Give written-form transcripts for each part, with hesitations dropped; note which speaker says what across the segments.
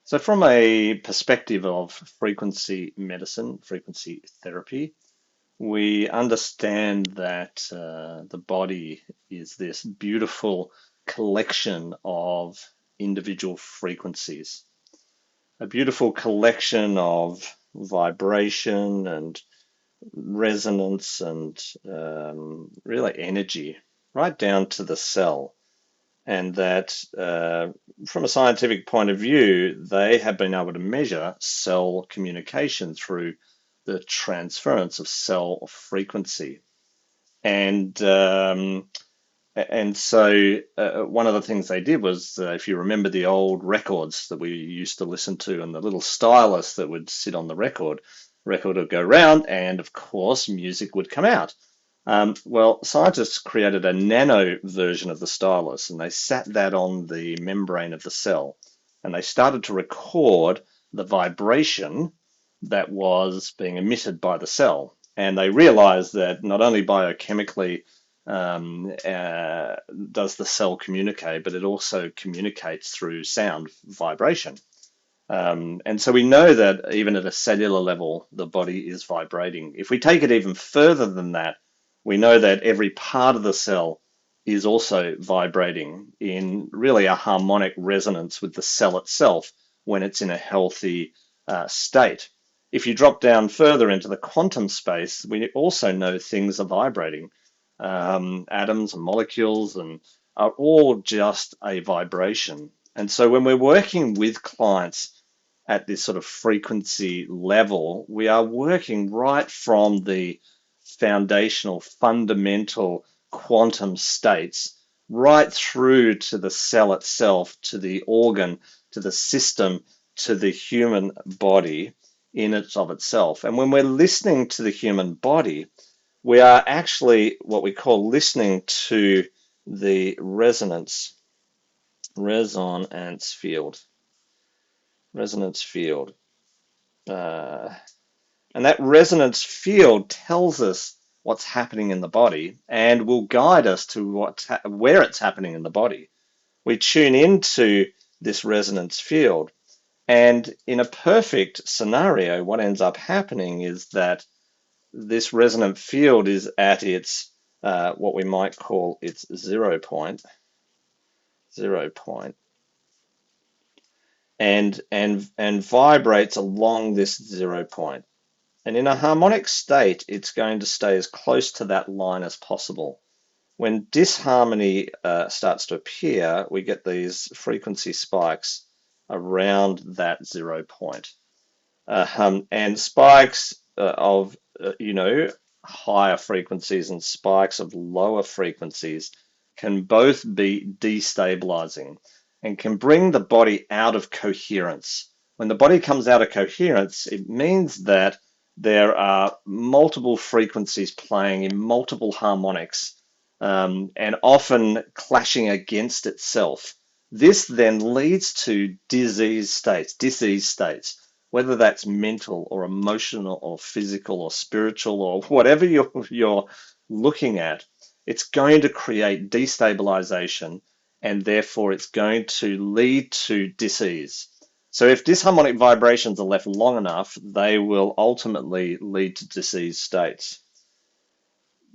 Speaker 1: So, from a perspective of frequency medicine, frequency therapy, we understand that the body is this beautiful collection of individual frequencies, a beautiful collection of vibration and resonance and really energy, right down to the cell. And that from a scientific point of view, they have been able to measure cell communication through the transference of cell frequency. And one of the things they did was, if you remember the old records that we used to listen to, and the little stylus that would sit on the record would go round, and of course, music would come out. Well, scientists created a nano version of the stylus, and they sat that on the membrane of the cell, and they started to record the vibration that was being emitted by the cell. And they realized that not only biochemically does the cell communicate, but it also communicates through sound vibration. And so we know that even at a cellular level, the body is vibrating. If we take it even further than that, we know that every part of the cell is also vibrating in really a harmonic resonance with the cell itself when it's in a healthy state. If you drop down further into the quantum space, we also know things are vibrating. Atoms and molecules and are all just a vibration. And so when we're working with clients at this sort of frequency level, we are working right from the foundational, fundamental quantum states right through to the cell itself, to the organ, to the system, to the human body in it of itself. And when we're listening to the human body, we are actually what we call listening to the resonance field. Resonance field. Uh, and that resonance field tells us what's happening in the body and will guide us to where it's happening in the body. We tune into this resonance field, and in a perfect scenario, what ends up happening is that this resonant field is at its what we might call its zero point, and vibrates along this 0 point. And in a harmonic state, it's going to stay as close to that line as possible. When disharmony starts to appear, we get these frequency spikes around that 0 point. And spikes of, higher frequencies and spikes of lower frequencies can both be destabilizing and can bring the body out of coherence. When the body comes out of coherence, it means that there are multiple frequencies playing in multiple harmonics and often clashing against itself. This then leads to disease states, whether that's mental or emotional or physical or spiritual or whatever you're looking at. It's going to create destabilization, and therefore it's going to lead to disease. So if disharmonic vibrations are left long enough, they will ultimately lead to disease states.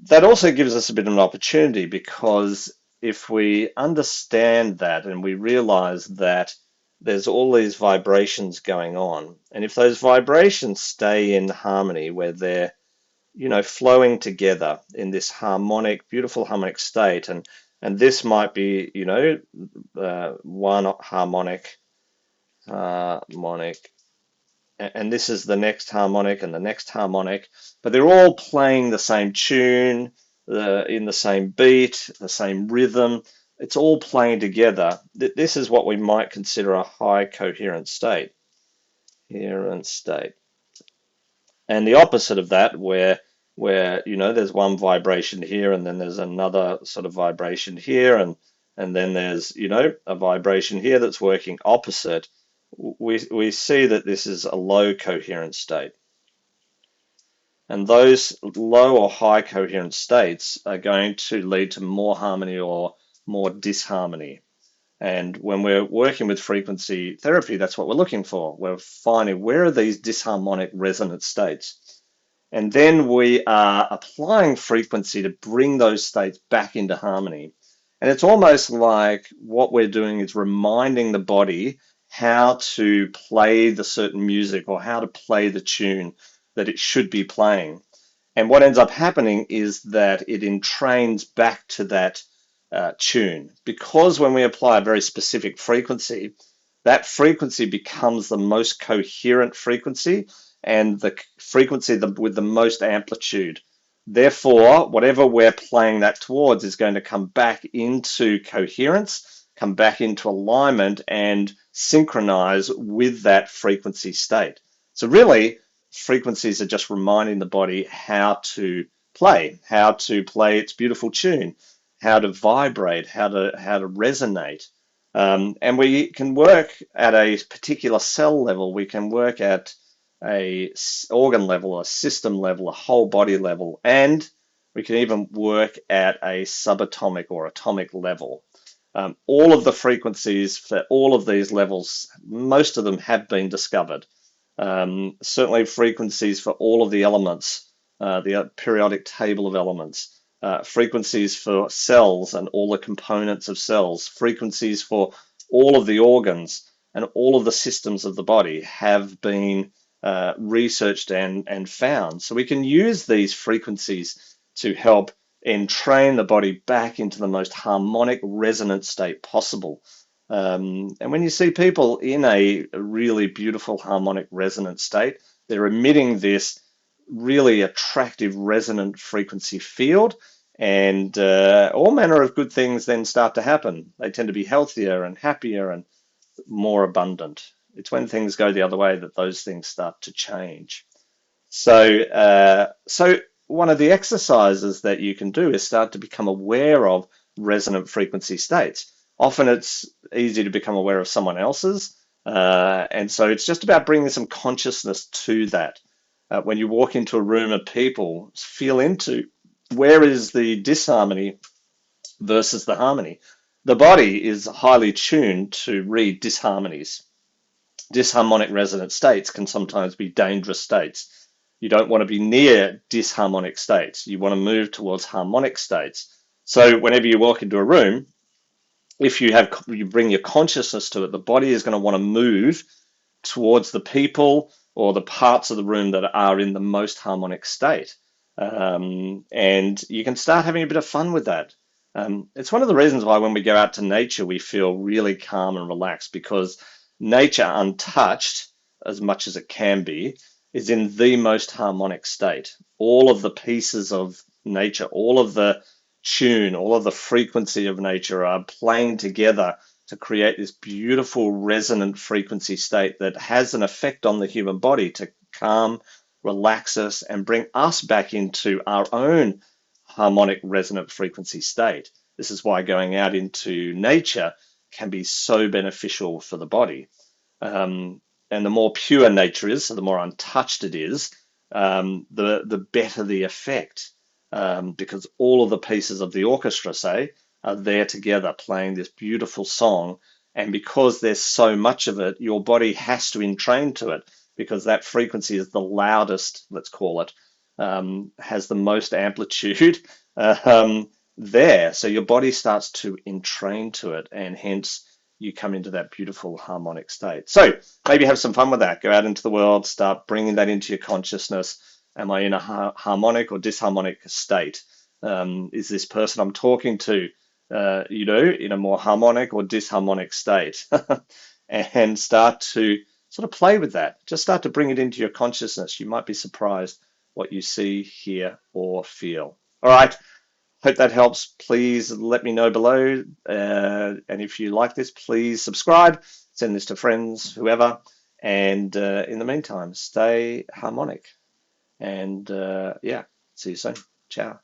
Speaker 1: That also gives us a bit of an opportunity, because if we understand that and we realize that there's all these vibrations going on, and if those vibrations stay in harmony where they're flowing together in this harmonic, beautiful harmonic state, and this might be one harmonic, and this is the next harmonic and the next harmonic, but they're all playing the same tune, in the same beat, the same rhythm. It's all playing together. This is what we might consider a high coherent state. Coherent state. And the opposite of that, where there's one vibration here, and then there's another sort of vibration here, and then there's a vibration here that's working opposite. We see that this is a low coherent state. And those low or high coherent states are going to lead to more harmony or more disharmony. And when we're working with frequency therapy, that's what we're looking for. We're finding where are these disharmonic resonant states. And then we are applying frequency to bring those states back into harmony. And it's almost like what we're doing is reminding the body how to play the certain music or how to play the tune that it should be playing. And what ends up happening is that it entrains back to that tune. Because when we apply a very specific frequency, that frequency becomes the most coherent frequency and the frequency with the most amplitude. Therefore, whatever we're playing that towards is going to come back into coherence, come back into alignment, and synchronize with that frequency state. So, really, frequencies are just reminding the body how to play its beautiful tune, how to vibrate, how to resonate. And we can work at a particular cell level. We can work at a organ level, a system level, a whole body level, and we can even work at a subatomic or atomic level. All of the frequencies for all of these levels, most of them have been discovered. Certainly frequencies for all of the elements, the periodic table of elements, frequencies for cells and all the components of cells, frequencies for all of the organs and all of the systems of the body have been researched and found. So we can use these frequencies to help entrain the body back into the most harmonic resonant state possible. And when you see people in a really beautiful harmonic resonant state, they're emitting this really attractive resonant frequency field, and all manner of good things then start to happen. They tend to be healthier and happier and more abundant. It's when things go the other way that those things start to change. So one of the exercises that you can do is start to become aware of resonant frequency states. Often it's easy to become aware of someone else's, and so it's just about bringing some consciousness to that. When you walk into a room of people, feel into where is the disharmony versus the harmony. The body is highly tuned to read disharmonies. Disharmonic resonant states can sometimes be dangerous states. You don't want to be near disharmonic states. You want to move towards harmonic states. So whenever you walk into a room, if you bring your consciousness to it, the body is going to want to move towards the people or the parts of the room that are in the most harmonic state. And you can start having a bit of fun with that. It's one of the reasons why when we go out to nature, we feel really calm and relaxed, because nature untouched, as much as it can be, is in the most harmonic state. All of the pieces of nature, all of the tune, all of the frequency of nature are playing together to create this beautiful resonant frequency state that has an effect on the human body to calm, relax us, and bring us back into our own harmonic resonant frequency state. This is why going out into nature can be so beneficial for the body. And the more pure nature is, so the more untouched it is, the better the effect, because all of the pieces of the orchestra, say, are there together playing this beautiful song. And because there's so much of it, your body has to entrain to it, because that frequency is the loudest, let's call it, has the most amplitude there. So your body starts to entrain to it, and hence you come into that beautiful harmonic state. So maybe have some fun with that. Go out into the world, start bringing that into your consciousness. Am I in a harmonic or disharmonic state? Is this person I'm talking to, in a more harmonic or disharmonic state? And start to sort of play with that. Just start to bring it into your consciousness. You might be surprised what you see, hear, or feel. All right. Hope that helps. Please let me know below. And if you like this, please subscribe, send this to friends, whoever. And in the meantime, stay harmonic. And yeah, see you soon. Ciao.